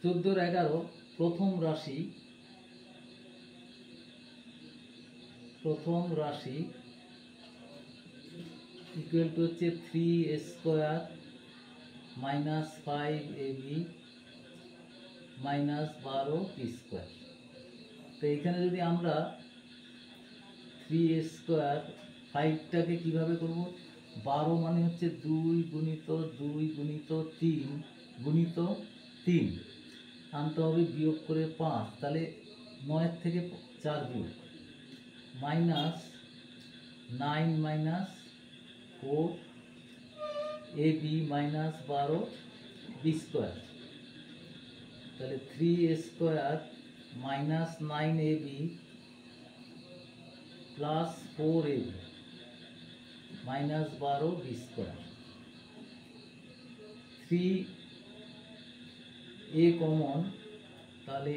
14 প্রথম রাশি equal to হচ্ছে 3a square minus 5ab minus 12b square. তো এখানে যদি আমরা 3a স্কোয়ার 5টাকে কীভাবে করব, 12 মানে হচ্ছে 2 গুণিত 3 গুণিত 3 আনতে হবে, বিয়োগ করে 5, তাহলে 9 থেকে 4 বিয়োগ, minus 9 minus 4 ab minus 12b square. তাহলে 3a square minus 9ab plus 4ab minus 12b square. 3a common, তাহলে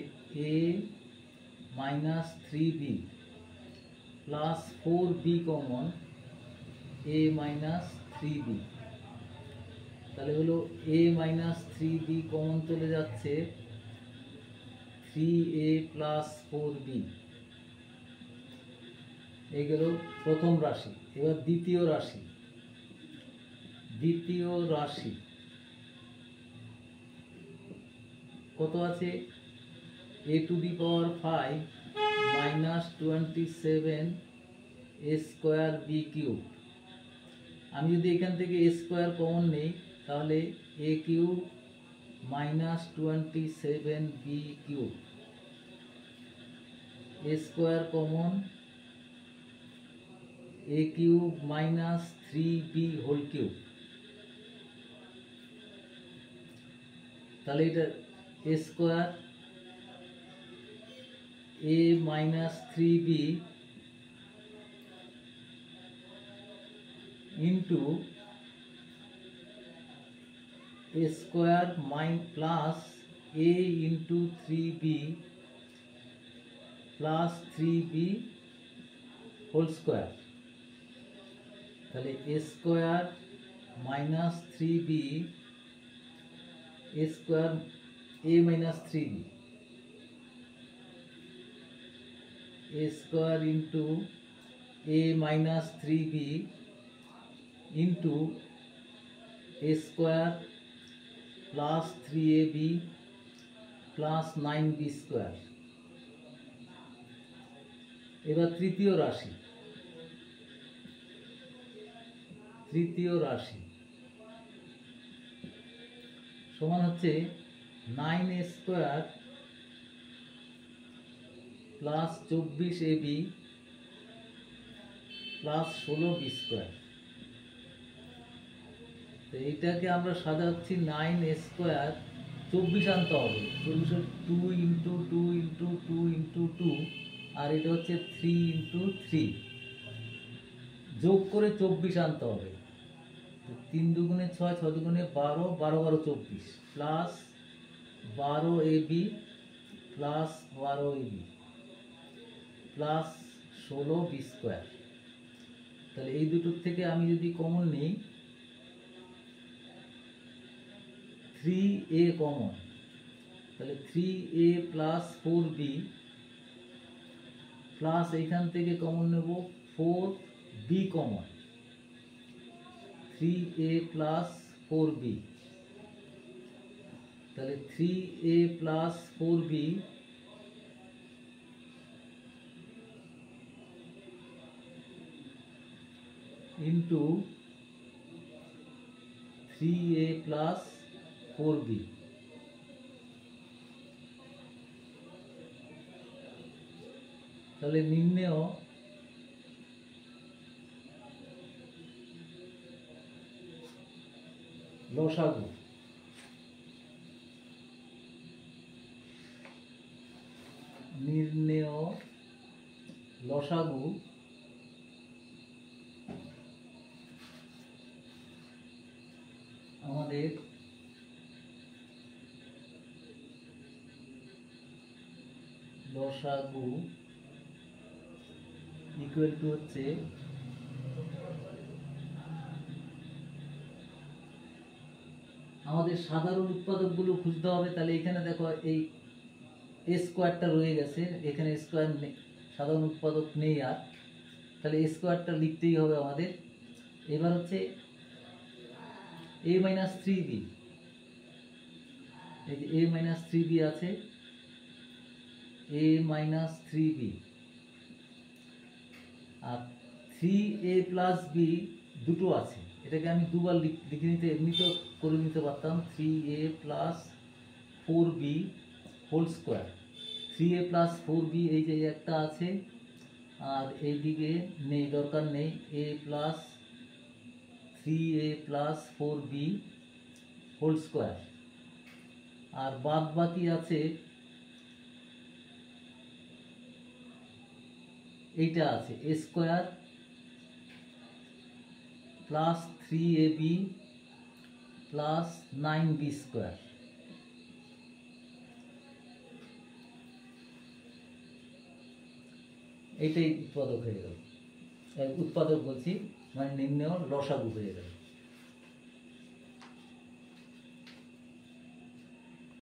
a minus 3b plus 4b common, a minus 3b, তাহলে হলো a মাইনাস 3b কমন চলে যাচ্ছে, 3a প্লাস 4b। এই গেল প্রথম রাশি। এবার দ্বিতীয় রাশি কত আছে, a to the power 5 minus 27 a square b cube. আমি যদি এখান থেকে a স্কোয়ার কমন নেই, তাহলে a cube minus 27b cube, a square common, a cube minus 3b whole cube. তাহলে এটা a square a minus 3b into a square plus a into 3b plus 3b whole square. তাহলে a square minus 3b, a square a minus 3b, a square into a minus 3b into a square plus 3ab plus 9b square. এবার তৃতীয় রাশি সমান হচ্ছে 9a square plus 24ab plus 16b square. তো এইটাকে আমরা সাজাচ্ছি 9a square 24 আনতে হবে, 2 ইন্টু 2 ইন্টু 2 ইন্টু 2, আর এটা হচ্ছে 3 ইন্টু 3, যোগ করে 24 আনতে হবে। 3 দুগুণে 6, 6 দুগুণে 12, 12 12 24 plus 12ab plus 12ab plus 16b square. তাহলে এই দুটোর থেকে আমি যদি কমন নিই, 3a কমন, তাহলে 3a প্লাস 4b প্লাস এইখান থেকে কমন নেব 4b common, 3a plus 4b, তাহলে 3a plus 4b into 3a plus 4b। তাহলে নির্ণেয় লসাগু, আমাদের লসাগু ইকুয়াল টু হচ্ছে আমাদের সাধারণ উৎপাদকগুলো খুঁজতে হবে। তাহলে এখানে দেখো এই এ স্কোয়ারটা রয়ে গেছে, এখানে স্কোয়ার নেই, সাধারণ উৎপাদক নেই আর, তাহলে এ স্কোয়ারটা লিখতেই হবে আমাদের। এবার হচ্ছে a মাইনাস থ্রি বি, এই যে a মাইনাস থ্রি বি আছে, a মাইনাস থ্রি বি, আর থ্রি এ প্লাস বি দুটো আছে, এটাকে আমি দুবার লিখে নিতে এমনি তো করে নিতে পারতাম, থ্রি এ plus four b whole square, three এ প্লাস ফোর বি এই যে একটা আছে, আর এইদিকে নেই, দরকার নেই, a plus three A plus four b whole square, আর বাদ বাকি আছে এইটা আছে a square plus three a b plus nine b square. এইটাই উৎপাদক হয়ে গেল, উৎপাদক বলছি মানে নির্ণয় লসাগু হয়ে গেল।